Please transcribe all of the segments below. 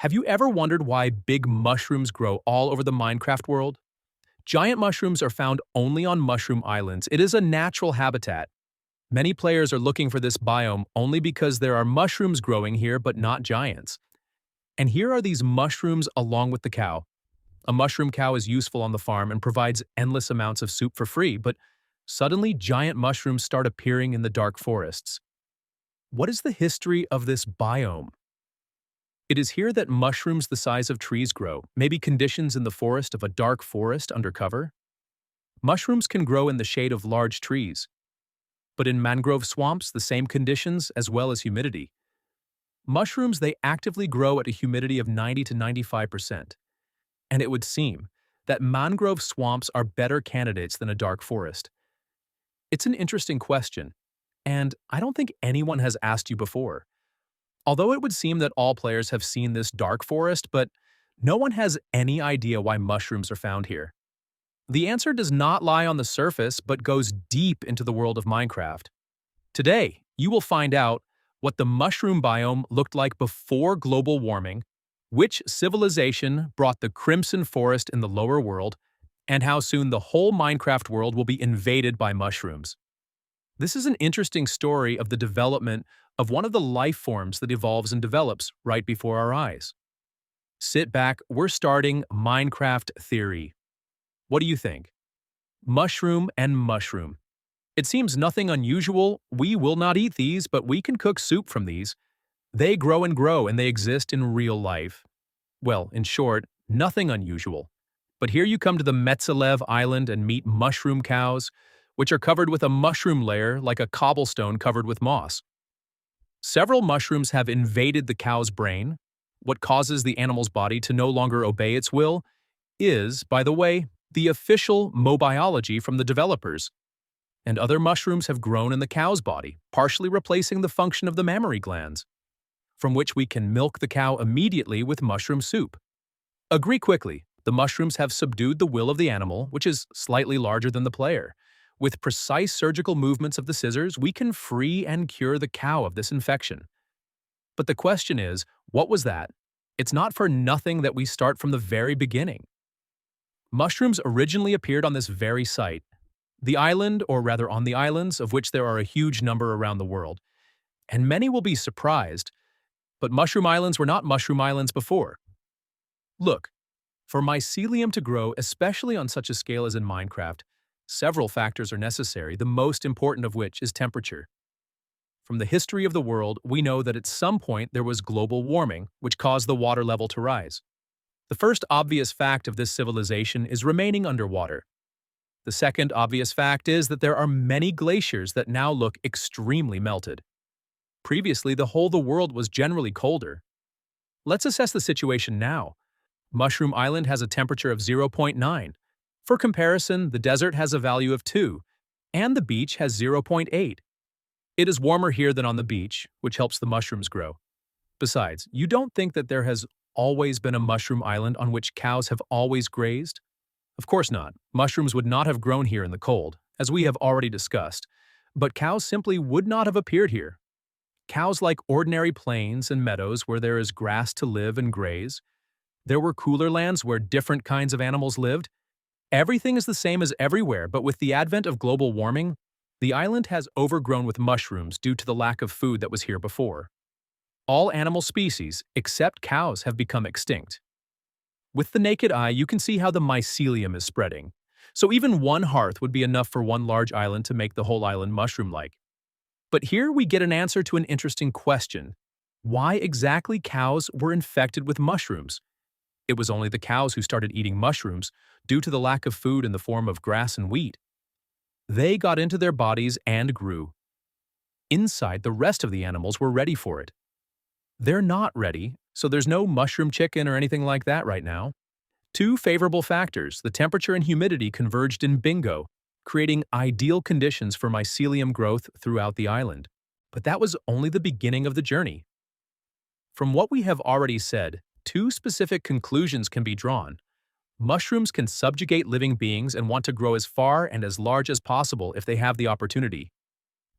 Have you ever wondered why big mushrooms grow all over the Minecraft world? Giant mushrooms are found only on mushroom islands. It is a natural habitat. Many players are looking for this biome only because there are mushrooms growing here but not giants. And here are these mushrooms along with the cow. A mushroom cow is useful on the farm and provides endless amounts of soup for free, but suddenly giant mushrooms start appearing in the dark forests. What is the history of this biome? It is here that mushrooms the size of trees grow, maybe conditions in the forest of a dark forest under cover. Mushrooms can grow in the shade of large trees, but in mangrove swamps, the same conditions as well as humidity. Mushrooms, they actively grow at a humidity of 90 to 95%, and it would seem that mangrove swamps are better candidates than a dark forest. It's an interesting question, and I don't think anyone has asked you before. Although it would seem that all players have seen this dark forest, but no one has any idea why mushrooms are found here. The answer does not lie on the surface, but goes deep into the world of Minecraft. Today, you will find out what the mushroom biome looked like before global warming, which civilization brought the crimson forest in the lower world, and how soon the whole Minecraft world will be invaded by mushrooms. This is an interesting story of the development of one of the life forms that evolves and develops right before our eyes. Sit back, we're starting Minecraft Theory. What do you think? Mushroom and mushroom. It seems nothing unusual. We will not eat these, but we can cook soup from these. They grow and they exist in real life. Well, in short, nothing unusual. But here you come to the Metzelev Island and meet mushroom cows, which are covered with a mushroom layer like a cobblestone covered with moss. Several mushrooms have invaded the cow's brain. What causes the animal's body to no longer obey its will is, by the way, the official mobiology from the developers. And other mushrooms have grown in the cow's body, partially replacing the function of the mammary glands, from which we can milk the cow immediately with mushroom soup. Agree quickly, the mushrooms have subdued the will of the animal, which is slightly larger than the player. With precise surgical movements of the scissors, we can free and cure the cow of this infection. But the question is, what was that? It's not for nothing that we start from the very beginning. Mushrooms originally appeared on this very site, the island, or rather on the islands, of which there are a huge number around the world. And many will be surprised, but mushroom islands were not mushroom islands before. Look, for mycelium to grow, especially on such a scale as in Minecraft, several factors are necessary, the most important of which is temperature. From the history of the world, we know that at some point there was global warming, which caused the water level to rise. The first obvious fact of this civilization is remaining underwater. The second obvious fact is that there are many glaciers that now look extremely melted. Previously, the world was generally colder. Let's assess the situation now. Mushroom Island has a temperature of 0.9. For comparison, the desert has a value of 2, and the beach has 0.8. It is warmer here than on the beach, which helps the mushrooms grow. Besides, you don't think that there has always been a mushroom island on which cows have always grazed? Of course not. Mushrooms would not have grown here in the cold, as we have already discussed, but cows simply would not have appeared here. Cows like ordinary plains and meadows where there is grass to live and graze. There were cooler lands where different kinds of animals lived. Everything is the same as everywhere, but with the advent of global warming, the island has overgrown with mushrooms due to the lack of food that was here before. All animal species, except cows, have become extinct. With the naked eye, you can see how the mycelium is spreading. So even one hearth would be enough for one large island to make the whole island mushroom-like. But here we get an answer to an interesting question. Why exactly cows were infected with mushrooms? It was only the cows who started eating mushrooms due to the lack of food in the form of grass and wheat. They got into their bodies and grew. Inside, the rest of the animals were ready for it. They're not ready, so there's no mushroom chicken or anything like that right now. Two favorable factors, the temperature and humidity, converged in bingo, creating ideal conditions for mycelium growth throughout the island. But that was only the beginning of the journey. From what we have already said, two specific conclusions can be drawn. Mushrooms can subjugate living beings and want to grow as far and as large as possible if they have the opportunity.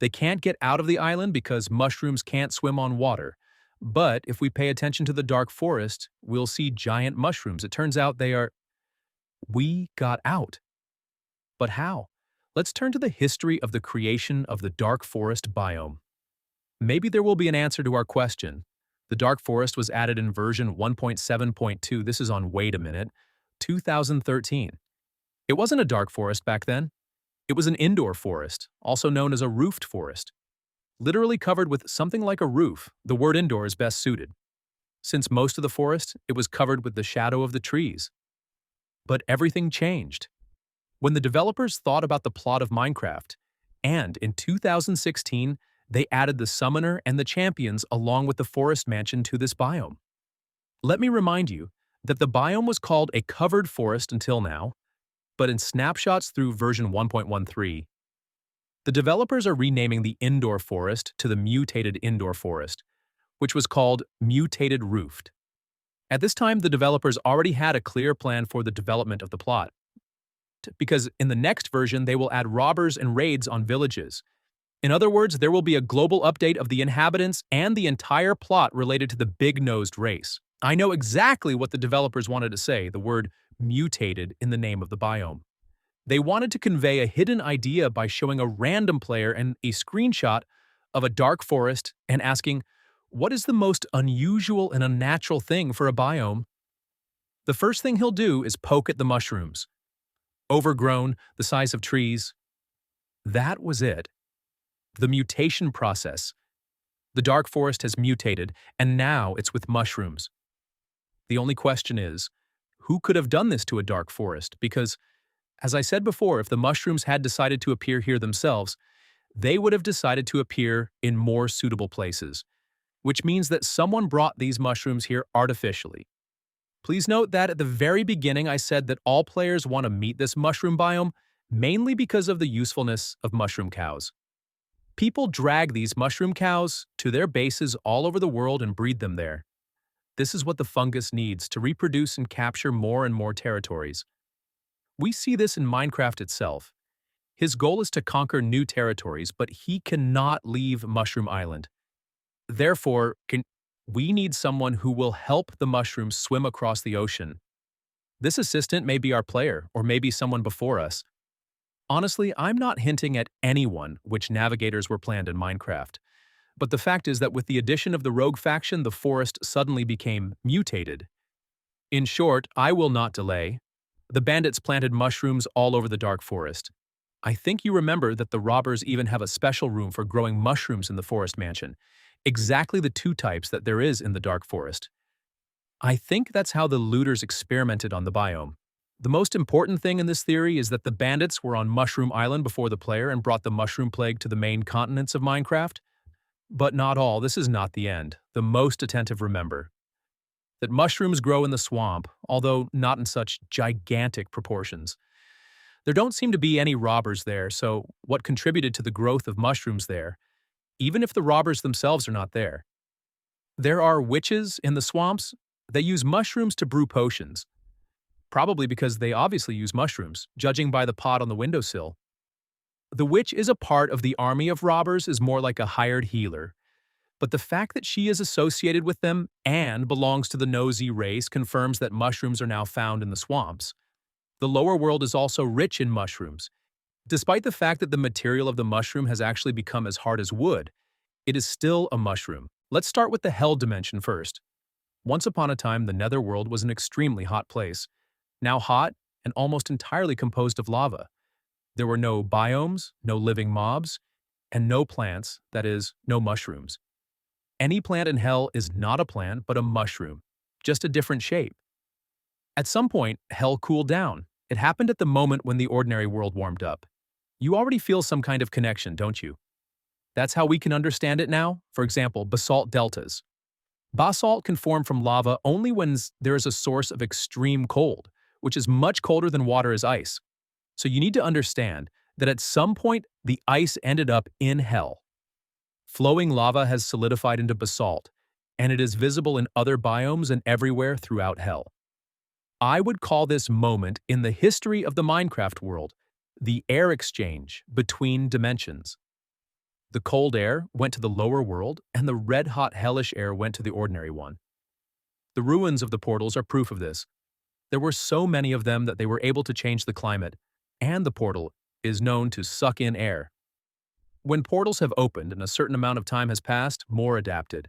They can't get out of the island because mushrooms can't swim on water. But if we pay attention to the dark forest, we'll see giant mushrooms. It turns out we got out. But how? Let's turn to the history of the creation of the dark forest biome. Maybe there will be an answer to our question. The dark forest was added in version 1.7.2. This is on, wait a minute, 2013. It wasn't a dark forest back then. It was an indoor forest, also known as a roofed forest. Literally covered with something like a roof, the word indoor is best suited. Since most of the forest, it was covered with the shadow of the trees. But everything changed when the developers thought about the plot of Minecraft, and in 2016, they added the summoner and the champions along with the forest mansion to this biome. Let me remind you that the biome was called a covered forest until now, but in snapshots through version 1.13, the developers are renaming the indoor forest to the mutated indoor forest, which was called mutated roofed. At this time, the developers already had a clear plan for the development of the plot, because in the next version they will add robbers and raids on villages. In other words, there will be a global update of the inhabitants and the entire plot related to the big-nosed race. I know exactly what the developers wanted to say, the word mutated in the name of the biome. They wanted to convey a hidden idea by showing a random player and a screenshot of a dark forest and asking, what is the most unusual and unnatural thing for a biome? The first thing he'll do is poke at the mushrooms. Overgrown, the size of trees. That was it. The mutation process. The dark forest has mutated, and now it's with mushrooms. The only question is, who could have done this to a dark forest? Because, as I said before, if the mushrooms had decided to appear here themselves, they would have decided to appear in more suitable places, which means that someone brought these mushrooms here artificially. Please note that at the very beginning I said that all players want to meet this mushroom biome mainly because of the usefulness of mushroom cows. People drag these mushroom cows to their bases all over the world and breed them there. This is what the fungus needs to reproduce and capture more and more territories. We see this in Minecraft itself. His goal is to conquer new territories, but he cannot leave Mushroom Island. Therefore, we need someone who will help the mushrooms swim across the ocean. This assistant may be our player, or maybe someone before us. Honestly, I'm not hinting at anyone which navigators were planned in Minecraft. But the fact is that with the addition of the rogue faction, the forest suddenly became mutated. In short, I will not delay. The bandits planted mushrooms all over the dark forest. I think you remember that the robbers even have a special room for growing mushrooms in the forest mansion. Exactly the two types that there is in the dark forest. I think that's how the looters experimented on the biome. The most important thing in this theory is that the bandits were on Mushroom Island before the player and brought the mushroom plague to the main continents of Minecraft. But not all, this is not the end. The most attentive remember that mushrooms grow in the swamp, although not in such gigantic proportions. There don't seem to be any robbers there, so what contributed to the growth of mushrooms there, even if the robbers themselves are not there? There are witches in the swamps that use mushrooms to brew potions. Probably because they obviously use mushrooms, judging by the pot on the windowsill. The witch is a part of the army of robbers is more like a hired healer. But the fact that she is associated with them and belongs to the nosy race confirms that mushrooms are now found in the swamps. The lower world is also rich in mushrooms. Despite the fact that the material of the mushroom has actually become as hard as wood, it is still a mushroom. Let's start with the hell dimension first. Once upon a time, the netherworld was an extremely hot place. Now hot and almost entirely composed of lava. There were no biomes, no living mobs, and no plants, that is, no mushrooms. Any plant in hell is not a plant but a mushroom, just a different shape. At some point, hell cooled down. It happened at the moment when the ordinary world warmed up. You already feel some kind of connection, don't you? That's how we can understand it now. For example, basalt deltas. Basalt can form from lava only when there is a source of extreme cold, which is much colder than water is ice. So you need to understand that at some point, the ice ended up in hell. Flowing lava has solidified into basalt, and it is visible in other biomes and everywhere throughout hell. I would call this moment in the history of the Minecraft world the air exchange between dimensions. The cold air went to the lower world, and the red-hot hellish air went to the ordinary one. The ruins of the portals are proof of this. There were so many of them that they were able to change the climate, and the portal is known to suck in air. When portals have opened and a certain amount of time has passed, more adapted.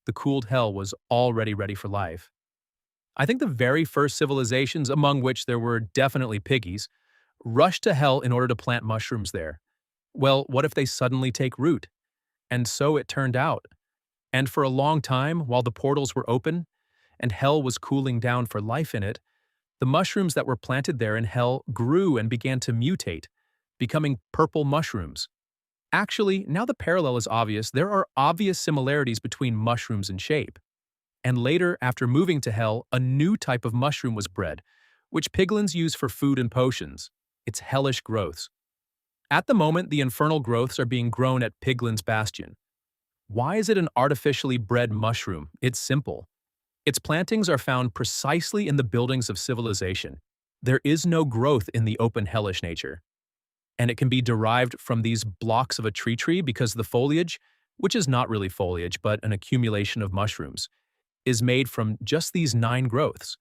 The cooled hell was already ready for life. I think the very first civilizations, among which there were definitely piggies, rushed to hell in order to plant mushrooms there. Well, what if they suddenly take root? And so it turned out. And for a long time, while the portals were open and hell was cooling down for life in it, the mushrooms that were planted there in hell grew and began to mutate, becoming purple mushrooms. Actually, now the parallel is obvious, there are obvious similarities between mushrooms in shape. And later, after moving to hell, a new type of mushroom was bred, which piglins use for food and potions. It's hellish growths. At the moment, the infernal growths are being grown at Piglin's Bastion. Why is it an artificially bred mushroom? It's simple. Its plantings are found precisely in the buildings of civilization. There is no growth in the open hellish nature. And it can be derived from these blocks of a tree because the foliage, which is not really foliage but an accumulation of mushrooms, is made from just these 9 growths.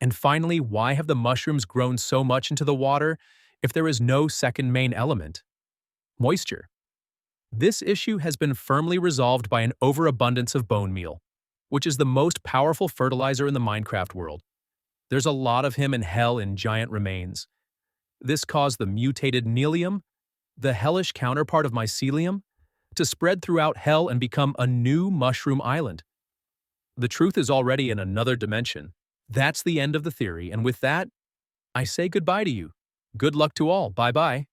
And finally, why have the mushrooms grown so much into the water if there is no second main element? Moisture. This issue has been firmly resolved by an overabundance of bone meal, which is the most powerful fertilizer in the Minecraft world. There's a lot of him in hell in giant remains. This caused the mutated Nelium, the hellish counterpart of mycelium, to spread throughout hell and become a new mushroom island. The truth is already in another dimension. That's the end of the theory, and with that, I say goodbye to you. Good luck to all. Bye-bye.